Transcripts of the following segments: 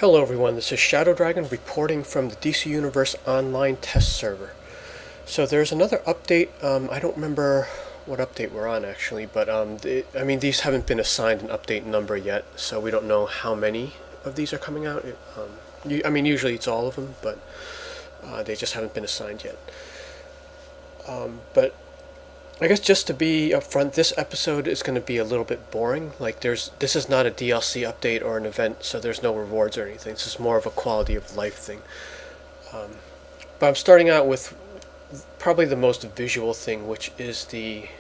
Hello everyone, this is Shadow Dragon reporting from the DC Universe Online test server. So there's another update. I don't remember what update we're on actually, but these haven't been assigned an update number yet, so we don't know how many of these are coming out. Usually it's all of them, but they just haven't been assigned yet. But I guess just to be upfront, this episode is going to be a little bit boring. This is not a DLC update or an event, so there's no rewards or anything. This is more of a quality of life thing. But I'm starting out with probably the most visual thing, which is the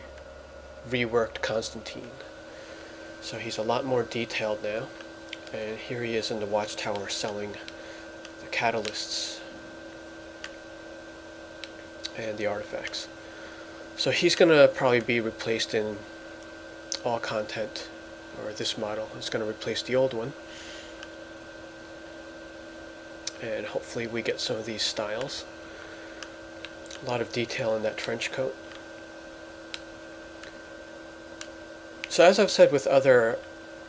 reworked Constantine. So he's a lot more detailed now, and here he is in the watchtower selling the catalysts and the artifacts. So he's going to probably be replaced in all content, or this model is going to replace the old one. And hopefully we get some of these styles. A lot of detail in that trench coat. So as I've said with other,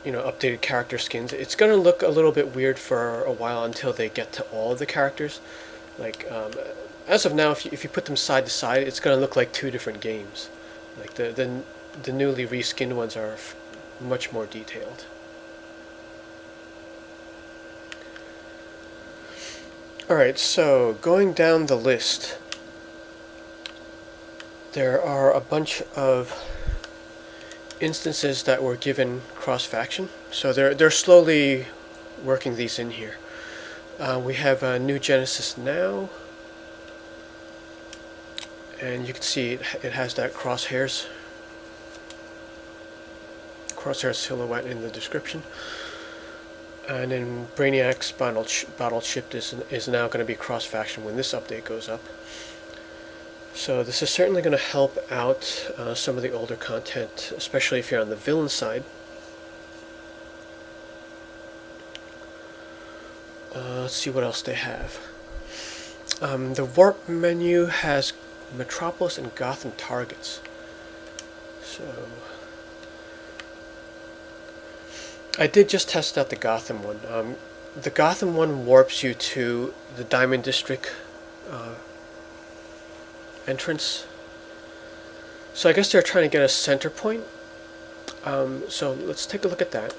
updated character skins, it's going to look a little bit weird for a while until they get to all of the characters. As of now, if you put them side to side, it's going to look like two different games. Like the newly reskinned ones are much more detailed. Alright, so going down the list, there are a bunch of instances that were given cross-faction. So they're slowly working these in here. We have a New Genesis now. And you can see it has that crosshair silhouette in the description. And then Brainiac's bottle shipped is now going to be cross-faction when this update goes up. So this is certainly going to help out some of the older content, especially if you're on the villain side. Let's see what else they have. The warp menu has Metropolis and Gotham targets. So I did just test out the Gotham one. The Gotham one warps you to the Diamond District entrance. So I guess they're trying to get a center point. So let's take a look at that.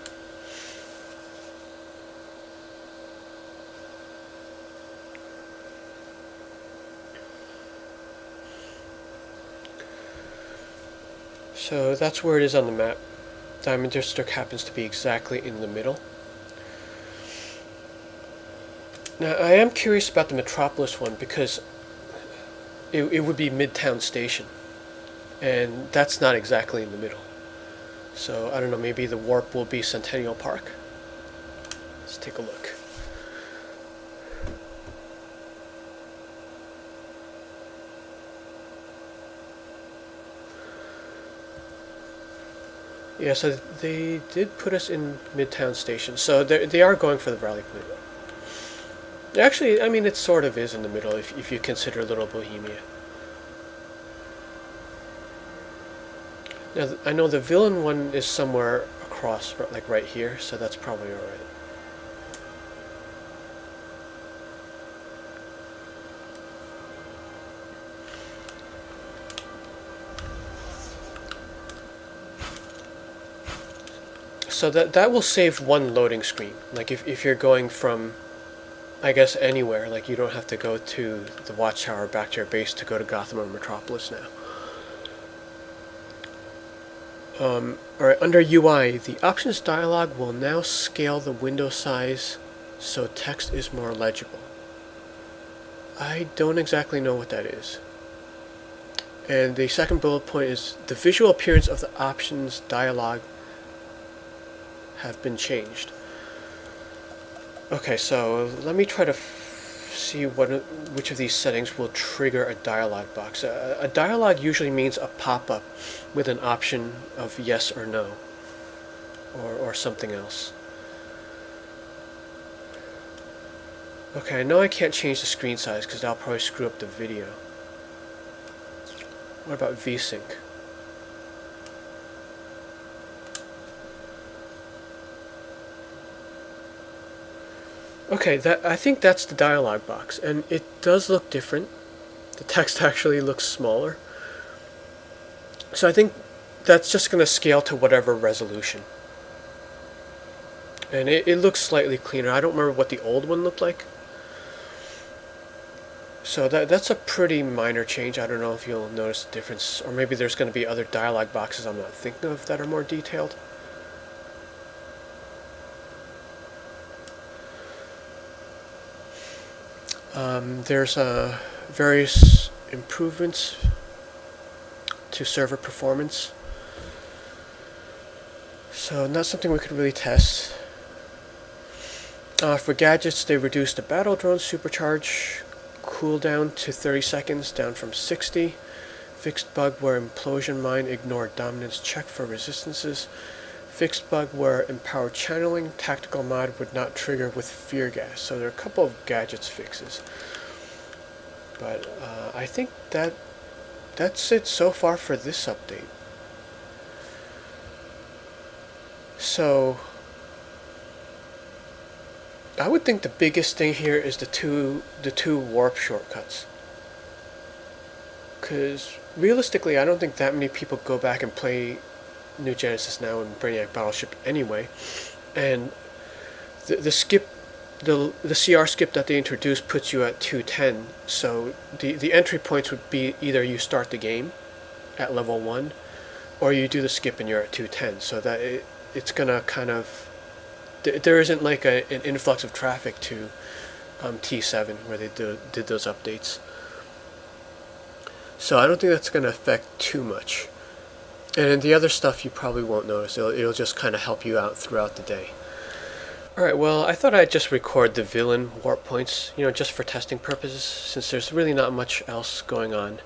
So that's where it is on the map. Diamond District happens to be exactly in the middle. Now I am curious about the Metropolis one because it would be Midtown Station, and that's not exactly in the middle. So I don't know, maybe the warp will be Centennial Park. Let's take a look. Yeah, so they did put us in Midtown Station, so they are going for the rally point. Actually, it sort of is in the middle if you consider Little Bohemia. Now, I know the villain one is somewhere across, like right here, so that's probably alright. So that will save one loading screen. Like if you're going from, I guess, anywhere, like you don't have to go to the watchtower back to your base to go to Gotham or Metropolis now. Alright, under UI, the options dialog will now scale the window size so text is more legible. I don't exactly know what that is. And the second bullet point is the visual appearance of the options dialog have been changed. Okay, so let me try to see which of these settings will trigger a dialog box. A dialog usually means a pop-up with an option of yes or no, or something else. Okay, I know I can't change the screen size because that'll probably screw up the video. What about VSync? Okay, I think that's the dialog box, and it does look different. The text actually looks smaller. So I think that's just going to scale to whatever resolution. And it looks slightly cleaner. I don't remember what the old one looked like. So that's a pretty minor change. I don't know if you'll notice the difference. Or maybe there's going to be other dialog boxes I'm not thinking of that are more detailed. There's various improvements to server performance. So not something we could really test. For gadgets, they reduced the battle drone supercharge cooldown to 30 seconds, down from 60. Fixed bug where implosion mine ignored dominance check for resistances. Fixed bug where empowered channeling tactical mod would not trigger with fear gas. So there are a couple of gadgets fixes. But I think that's it so far for this update. So I would think the biggest thing here is the two warp shortcuts. Because realistically, I don't think that many people go back and play New Genesis now and Brainiac Battleship anyway. And the skip, the CR skip that they introduced puts you at 210. So the entry points would be either you start the game at level 1, or you do the skip and you're at 210. So that it's gonna kind of, there isn't like an influx of traffic to T7 where they did those updates. So I don't think that's going to affect too much. And the other stuff you probably won't notice. It'll just kind of help you out throughout the day. Alright, well, I thought I'd just record the villain warp points, just for testing purposes, since there's really not much else going on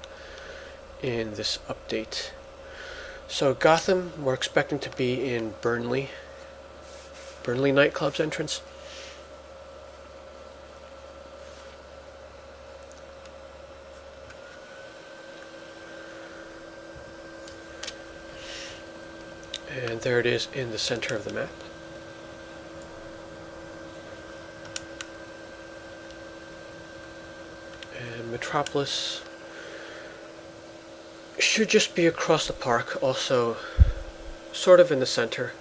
in this update. So Gotham, we're expecting to be in Burnley nightclub's entrance. And there it is in the center of the map. And Metropolis should just be across the park, also sort of in the center.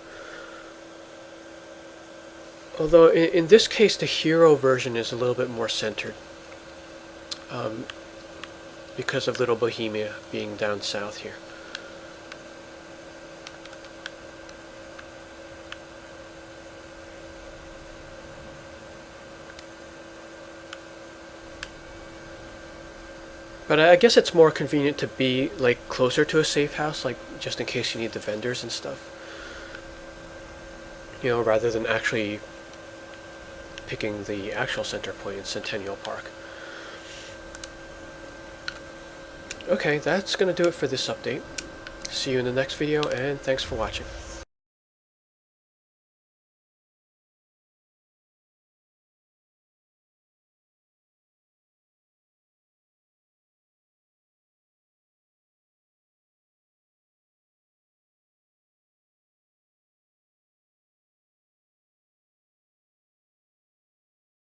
Although in this case the hero version is a little bit more centered. Because of Little Bohemia being down south here. But I guess it's more convenient to be like closer to a safe house, like just in case you need the vendors and stuff. Rather than actually picking the actual center point in Centennial Park. Okay, that's going to do it for this update. See you in the next video, and thanks for watching.